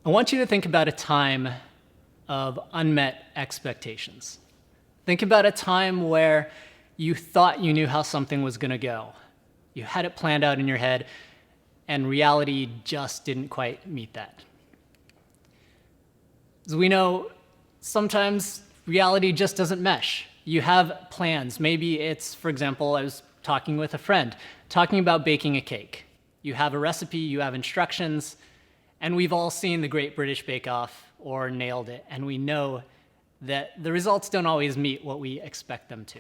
I want you to think about a time of unmet expectations. Think about a time where you thought you knew how something was going to go. You had it planned out in your head, and reality just didn't quite meet that. As we know, sometimes reality just doesn't mesh. You have plans. Maybe it's, for example, I was talking with a friend, talking about baking a cake. You have a recipe, you have instructions, and we've all seen the Great British Bake Off or Nailed It, and we know that the results don't always meet what we expect them to.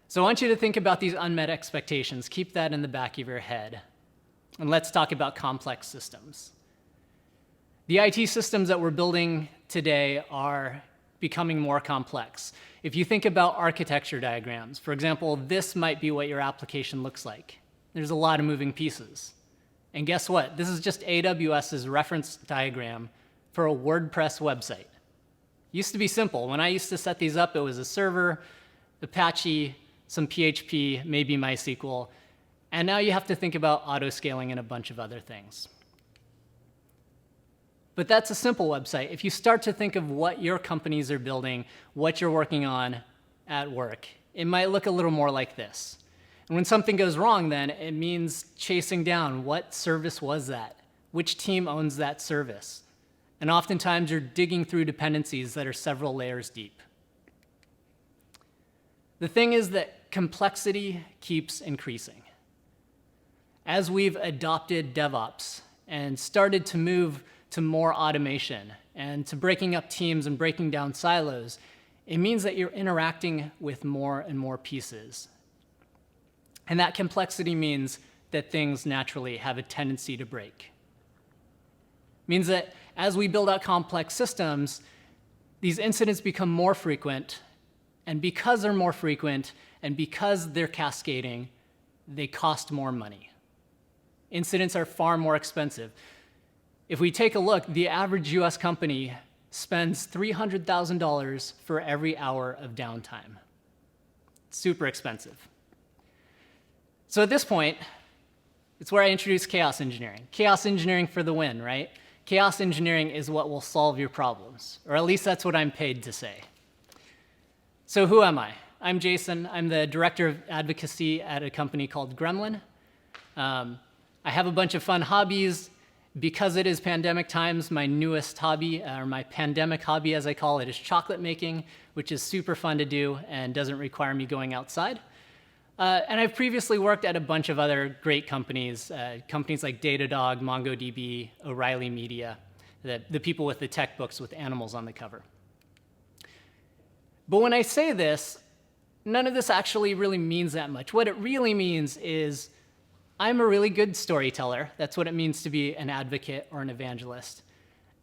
So I want you to think about these unmet expectations. Keep that in the back of your head. And let's talk about complex systems. The IT systems that we're building today are becoming more complex. If you think about architecture diagrams, for example, this might be what your application looks like. There's a lot of moving pieces. And guess what? This is just AWS's reference diagram for a WordPress website. Used to be simple. When I used to set these up, it was a server, Apache, some PHP, maybe MySQL, and now you have to think about auto-scaling and a bunch of other things. But that's a simple website. If you start to think of what your companies are building, what you're working on at work, it might look a little more like this. And when something goes wrong, then it means chasing down what service was that? Which team owns that service? And oftentimes you're digging through dependencies that are several layers deep. The thing is that complexity keeps increasing. As we've adopted DevOps and started to move to more automation and to breaking up teams and breaking down silos, it means that you're interacting with more and more pieces. And that complexity means that things naturally have a tendency to break. It means that as we build out complex systems, these incidents become more frequent, and because they're more frequent and because they're cascading, they cost more money. Incidents are far more expensive. If we take a look, the average US company spends $300,000 for every hour of downtime. Super expensive. So at this point, it's where I introduce chaos engineering. Chaos engineering for the win, right? Chaos engineering is what will solve your problems, or at least that's what I'm paid to say. So who am I? I'm Jason. I'm the director of advocacy at a company called Gremlin. I have a bunch of fun hobbies. Because it is pandemic times, my newest hobby, or my pandemic hobby as I call it, is chocolate making, which is super fun to do and doesn't require me going outside. And I've previously worked at a bunch of other great companies, companies like Datadog, MongoDB, O'Reilly Media, the people with the tech books with animals on the cover. But when I say this, none of this actually really means that much. What it really means is I'm a really good storyteller. That's what it means to be an advocate or an evangelist.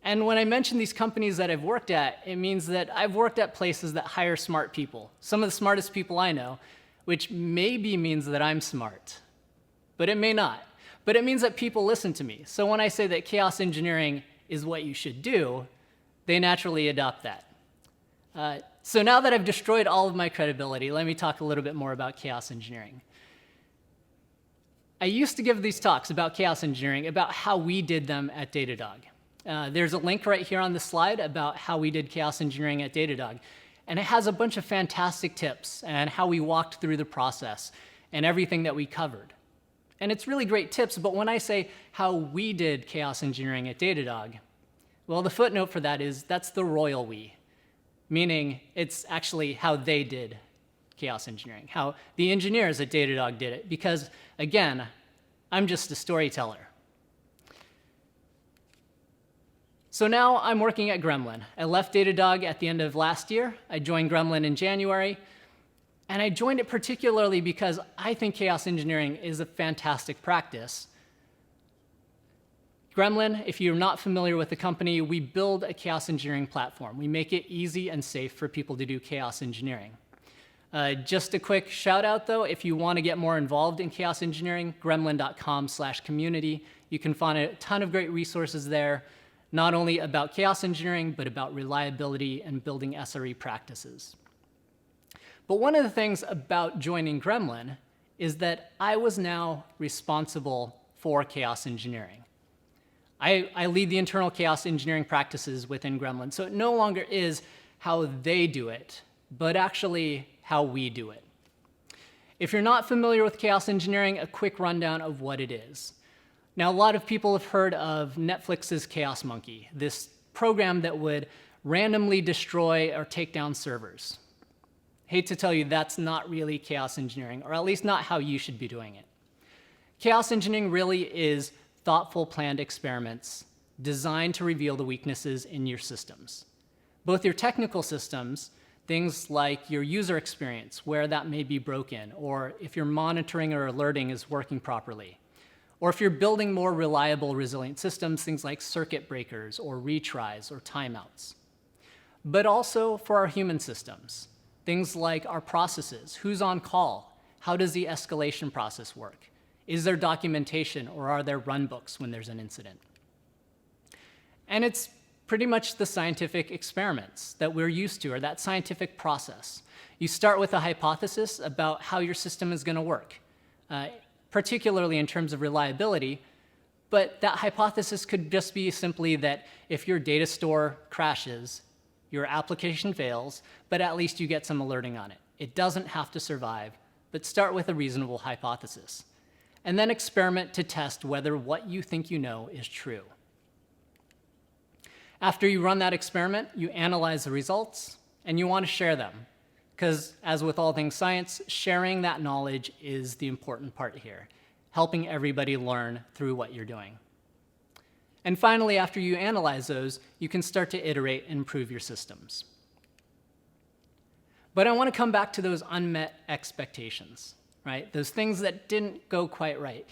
And when I mention these companies that I've worked at, it means that I've worked at places that hire smart people, some of the smartest people I know, which maybe means that I'm smart, but it may not. But it means that people listen to me. So when I say that chaos engineering is what you should do, they naturally adopt that. So now that I've destroyed all of my credibility, let me talk a little bit more about chaos engineering. I used to give these talks about chaos engineering, about how we did them at Datadog. There's a link right here on the slide about how we did chaos engineering at Datadog. And it has a bunch of fantastic tips and how we walked through the process and everything that we covered. And it's really great tips, but when I say how we did chaos engineering at Datadog, well, the footnote for that is that's the royal we, meaning it's actually how they did chaos engineering, how the engineers at Datadog did it, because again, I'm just a storyteller. So now I'm working at Gremlin. I left Datadog at the end of last year. I joined Gremlin in January, and I joined it particularly because I think chaos engineering is a fantastic practice. Gremlin, if you're not familiar with the company, we build a chaos engineering platform. We make it easy and safe for people to do chaos engineering. Just a quick shout out though, if you want to get more involved in chaos engineering, gremlin.com/community. You can find a ton of great resources there, not only about chaos engineering, but about reliability and building SRE practices. But one of the things about joining Gremlin is that I was now responsible for chaos engineering. I lead the internal chaos engineering practices within Gremlin, so it no longer is how they do it, but actually how we do it. If you're not familiar with chaos engineering, a quick rundown of what it is. Now, a lot of people have heard of Netflix's Chaos Monkey, this program that would randomly destroy or take down servers. Hate to tell you, that's not really chaos engineering, or at least not how you should be doing it. Chaos engineering really is thoughtful, planned experiments designed to reveal the weaknesses in your systems. Both your technical systems, things like your user experience, where that may be broken, or if your monitoring or alerting is working properly, or if you're building more reliable, resilient systems, things like circuit breakers, or retries, or timeouts. But also for our human systems, things like our processes, who's on call, how does the escalation process work? Is there documentation, or are there runbooks when there's an incident? And it's pretty much the scientific experiments that we're used to, or that scientific process. You start with a hypothesis about how your system is going to work, particularly in terms of reliability, but that hypothesis could just be simply that if your data store crashes, your application fails, but at least you get some alerting on it. It doesn't have to survive, but start with a reasonable hypothesis, and then experiment to test whether what you think you know is true. After you run that experiment, you analyze the results, and you want to share them. Because as with all things science, sharing that knowledge is the important part here, helping everybody learn through what you're doing. And finally, after you analyze those, you can start to iterate and improve your systems. But I want to come back to those unmet expectations, right? Those things that didn't go quite right.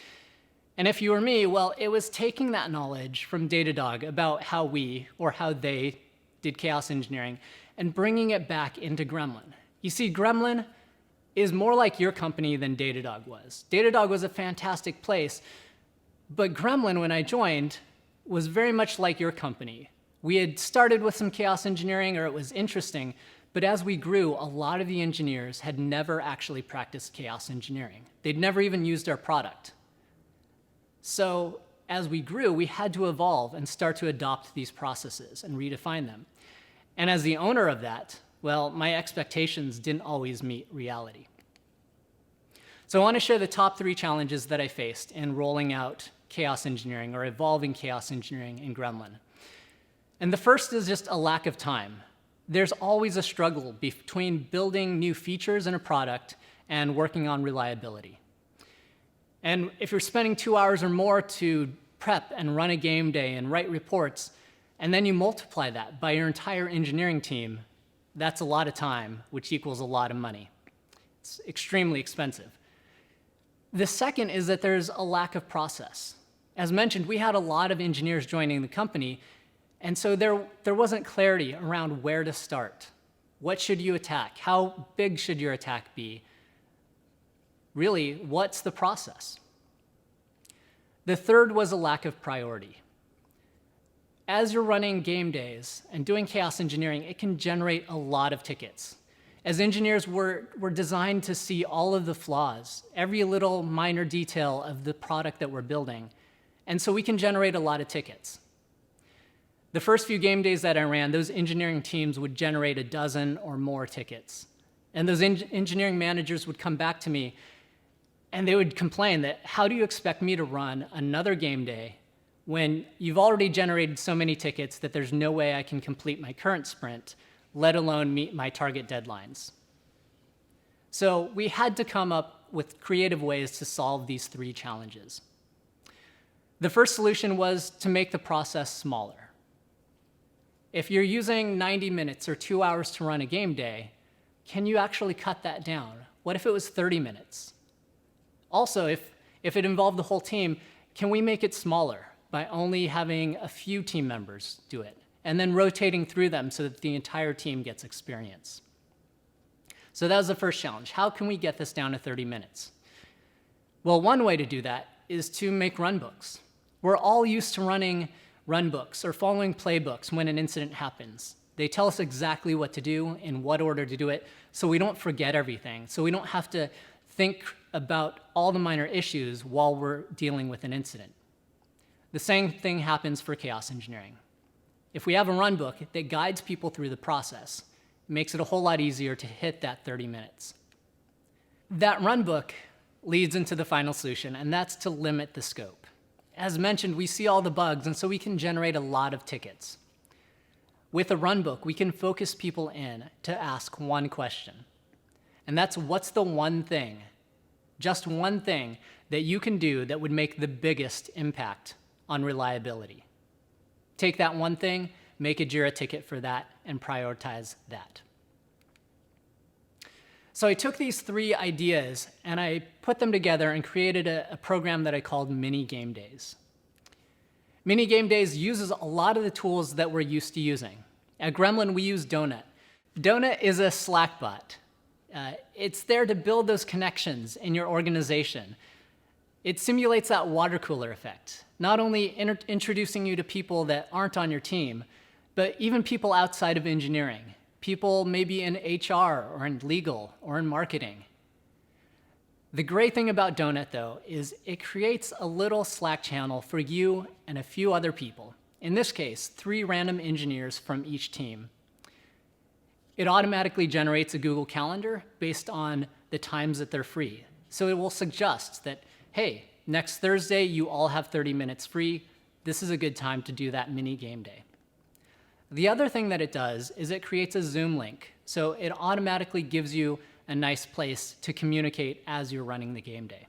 And if you were me, well, it was taking that knowledge from Datadog about how we, or how they, did chaos engineering, and bringing it back into Gremlin. You see, Gremlin is more like your company than Datadog was. Datadog was a fantastic place, but Gremlin, when I joined, was very much like your company. We had started with some chaos engineering, or it was interesting, but as we grew, a lot of the engineers had never actually practiced chaos engineering. They'd never even used our product. So as we grew, we had to evolve and start to adopt these processes and redefine them. And as the owner of that, well, my expectations didn't always meet reality. So I want to share the top 3 challenges that I faced in rolling out chaos engineering, or evolving chaos engineering in Gremlin. And the first is just a lack of time. There's always a struggle between building new features in a product and working on reliability. And if you're spending 2 hours or more to prep and run a game day and write reports, and then you multiply that by your entire engineering team, that's a lot of time, which equals a lot of money. It's extremely expensive. The second is that there's a lack of process. As mentioned, we had a lot of engineers joining the company, and so there wasn't clarity around where to start. What should you attack? How big should your attack be? Really, what's the process? The third was a lack of priority. As you're running game days and doing chaos engineering, it can generate a lot of tickets. As engineers, we're designed to see all of the flaws, every little minor detail of the product that we're building, and so we can generate a lot of tickets. The first few game days that I ran, those engineering teams would generate a dozen or more tickets. And those engineering managers would come back to me and they would complain that, how do you expect me to run another game day when you've already generated so many tickets that there's no way I can complete my current sprint, let alone meet my target deadlines? So we had to come up with creative ways to solve these 3 challenges. The first solution was to make the process smaller. If you're using 90 minutes or 2 hours to run a game day, can you actually cut that down? What if it was 30 minutes? Also, if it involved the whole team, can we make it smaller by only having a few team members do it, and then rotating through them so that the entire team gets experience? So that was the first challenge. How can we get this down to 30 minutes? Well, one way to do that is to make runbooks. We're all used to running runbooks or following playbooks when an incident happens. They tell us exactly what to do, in what order to do it, so we don't forget everything, so we don't have to think about all the minor issues while we're dealing with an incident. The same thing happens for chaos engineering. If we have a runbook that guides people through the process, it makes it a whole lot easier to hit that 30 minutes. That runbook leads into the final solution, and that's to limit the scope. As mentioned, we see all the bugs, and so we can generate a lot of tickets. With a runbook, we can focus people in to ask one question. And that's, what's the one thing, just one thing, that you can do that would make the biggest impact on reliability? Take that one thing, make a JIRA ticket for that, and prioritize that. So I took these 3 ideas and I put them together and created a program that I called Mini Game Days. Mini Game Days uses a lot of the tools that we're used to using. At Gremlin, we use Donut. Donut is a Slack bot. It's there to build those connections in your organization. It simulates that water cooler effect, not only introducing you to people that aren't on your team, but even people outside of engineering. People maybe in HR or in legal or in marketing. The great thing about Donut, though, is it creates a little Slack channel for you and a few other people. In this case, 3 random engineers from each team. It automatically generates a Google Calendar based on the times that they're free. So it will suggest that, hey, next Thursday, you all have 30 minutes free. This is a good time to do that mini game day. The other thing that it does is it creates a Zoom link. So it automatically gives you a nice place to communicate as you're running the game day.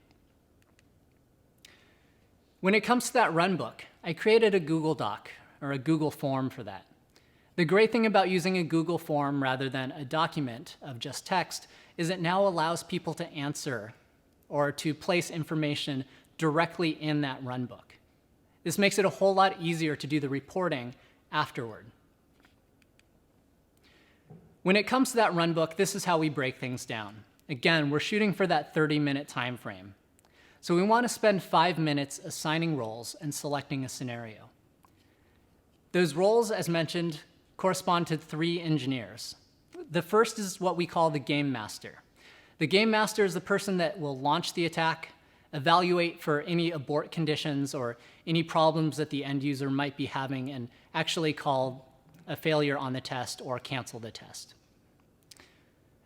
When it comes to that runbook, I created a Google Doc, or a Google form for that. The great thing about using a Google form rather than a document of just text is it now allows people to answer or to place information directly in that runbook. This makes it a whole lot easier to do the reporting afterward. When it comes to that runbook, this is how we break things down. Again, we're shooting for that 30-minute time frame. So we want to spend 5 minutes assigning roles and selecting a scenario. Those roles, as mentioned, correspond to 3 engineers. The first is what we call the game master. The game master is the person that will launch the attack, evaluate for any abort conditions or any problems that the end user might be having, and actually call a failure on the test or cancel the test.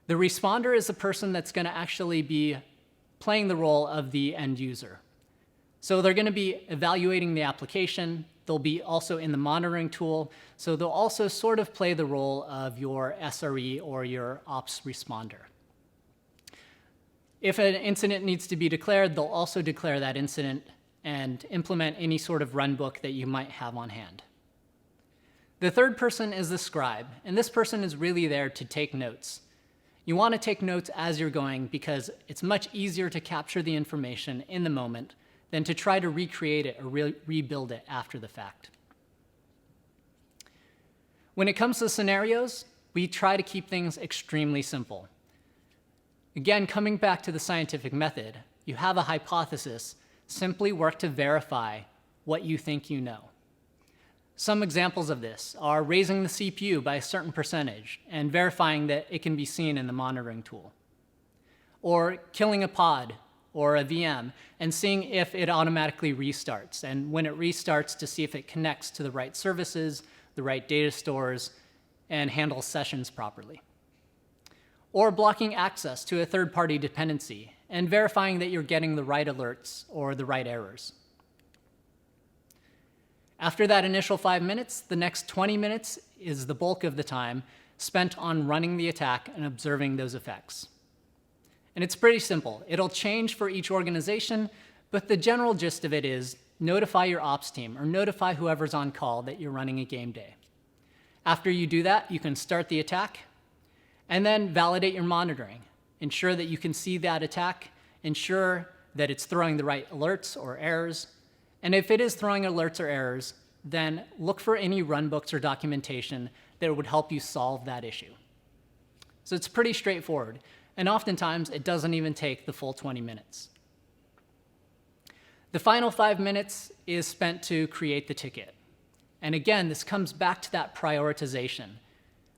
The responder is the person that's going to actually be playing the role of the end user. So they're going to be evaluating the application. They'll be also in the monitoring tool. So they'll also sort of play the role of your SRE or your ops responder. If an incident needs to be declared, they'll also declare that incident and implement any sort of runbook that you might have on hand. The third person is the scribe, and this person is really there to take notes. You want to take notes as you're going because it's much easier to capture the information in the moment than to try to recreate it or rebuild it after the fact. When it comes to scenarios, we try to keep things extremely simple. Again, coming back to the scientific method, you have a hypothesis, simply work to verify what you think you know. Some examples of this are raising the CPU by a certain percentage and verifying that it can be seen in the monitoring tool. Or killing a pod or a VM and seeing if it automatically restarts, and when it restarts to see if it connects to the right services, the right data stores, and handles sessions properly. Or blocking access to a third-party dependency and verifying that you're getting the right alerts or the right errors. After that initial 5 minutes, the next 20 minutes is the bulk of the time spent on running the attack and observing those effects. And it's pretty simple. It'll change for each organization, but the general gist of it is notify your ops team or notify whoever's on call that you're running a game day. After you do that, you can start the attack and then validate your monitoring. Ensure that you can see that attack, ensure that it's throwing the right alerts or errors, and if it is throwing alerts or errors, then look for any runbooks or documentation that would help you solve that issue. So it's pretty straightforward, and oftentimes it doesn't even take the full 20 minutes. The final 5 minutes is spent to create the ticket. And again, this comes back to that prioritization.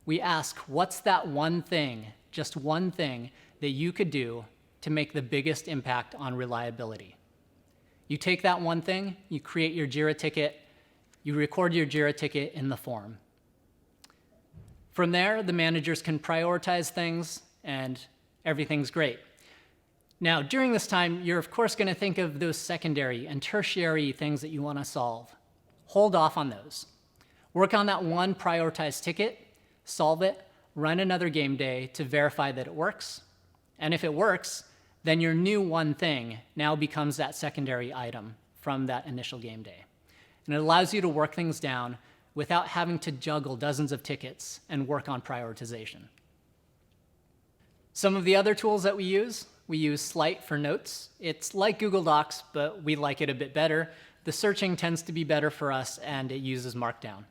We ask, what's that one thing, just one thing, that you could do to make the biggest impact on reliability? You take that one thing, you create your Jira ticket, you record your Jira ticket in the form. From there, the managers can prioritize things, and everything's great. Now, during this time, you're of course going to think of those secondary and tertiary things that you want to solve. Hold off on those. Work on that one prioritized ticket, solve it, run another game day to verify that it works. And if it works, then your new one thing now becomes that secondary item from that initial game day. And it allows you to work things down without having to juggle dozens of tickets and work on prioritization. Some of the other tools that we use Slite for notes. It's like Google Docs, but we like it a bit better. The searching tends to be better for us, and it uses Markdown.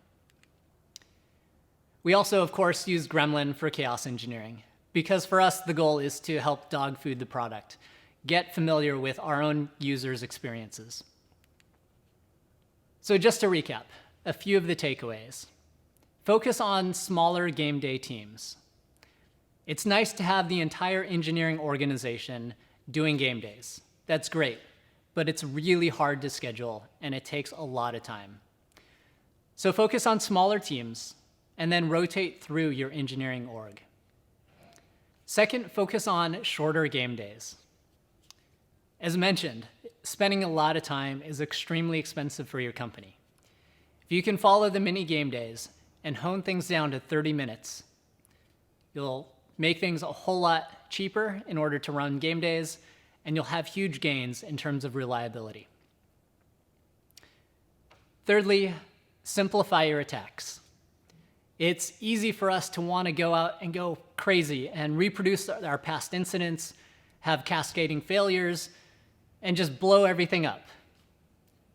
We also, of course, use Gremlin for chaos engineering, because for us, the goal is to help dog food the product, get familiar with our own users' experiences. So just to recap, a few of the takeaways. Focus on smaller game day teams. It's nice to have the entire engineering organization doing game days. That's great, but it's really hard to schedule, and it takes a lot of time. So focus on smaller teams, and then rotate through your engineering org. Second, focus on shorter game days. As mentioned, spending a lot of time is extremely expensive for your company. If you can follow the mini game days and hone things down to 30 minutes, you'll make things a whole lot cheaper in order to run game days, and you'll have huge gains in terms of reliability. Thirdly, simplify your attacks. It's easy for us to want to go out and go crazy and reproduce our past incidents, have cascading failures, and just blow everything up.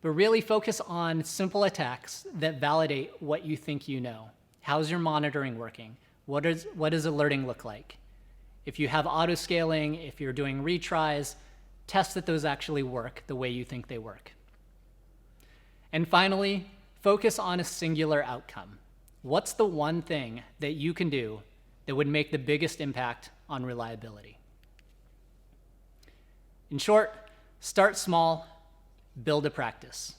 But really focus on simple attacks that validate what you think you know. How's your monitoring working? What does alerting look like? If you have auto-scaling, if you're doing retries, test that those actually work the way you think they work. And finally, focus on a singular outcome. What's the one thing that you can do that would make the biggest impact on reliability? In short, start small, build a practice.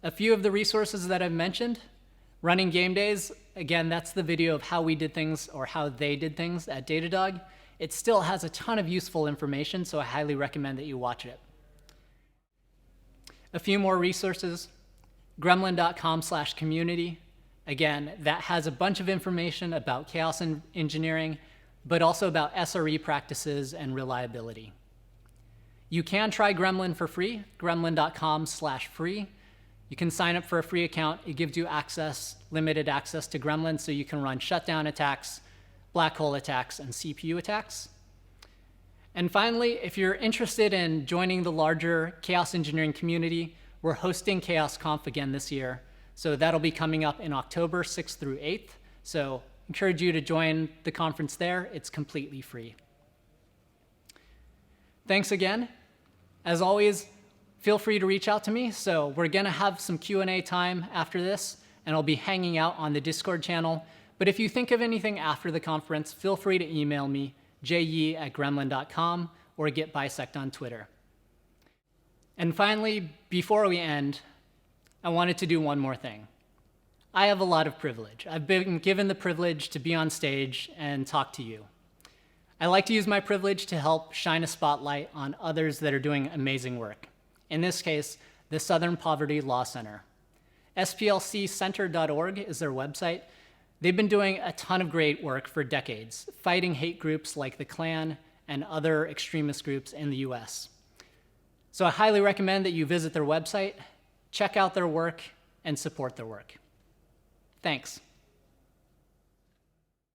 A few of the resources that I've mentioned, running game days, again, that's the video of how we did things or how they did things at Datadog. It still has a ton of useful information, so I highly recommend that you watch it. A few more resources, gremlin.com/community. Again, that has a bunch of information about chaos engineering, but also about SRE practices and reliability. You can try Gremlin for free, gremlin.com/free. You can sign up for a free account. It gives you access, limited access to Gremlin, so you can run shutdown attacks, black hole attacks, and CPU attacks. And finally, if you're interested in joining the larger chaos engineering community, we're hosting ChaosConf again this year. So that'll be coming up in October 6th through 8th. So encourage you to join the conference there. It's completely free. Thanks again. As always, feel free to reach out to me. So we're going to have some Q&A time after this, and I'll be hanging out on the Discord channel. But if you think of anything after the conference, feel free to email me, jyi@gremlin.com, or getbisect on Twitter. And finally, before we end, I wanted to do one more thing. I have a lot of privilege. I've been given the privilege to be on stage and talk to you. I like to use my privilege to help shine a spotlight on others that are doing amazing work. In this case, the Southern Poverty Law Center. splccenter.org is their website. They've been doing a ton of great work for decades, fighting hate groups like the Klan and other extremist groups in the US. So I highly recommend that you visit their website, check out their work, and support their work. Thanks.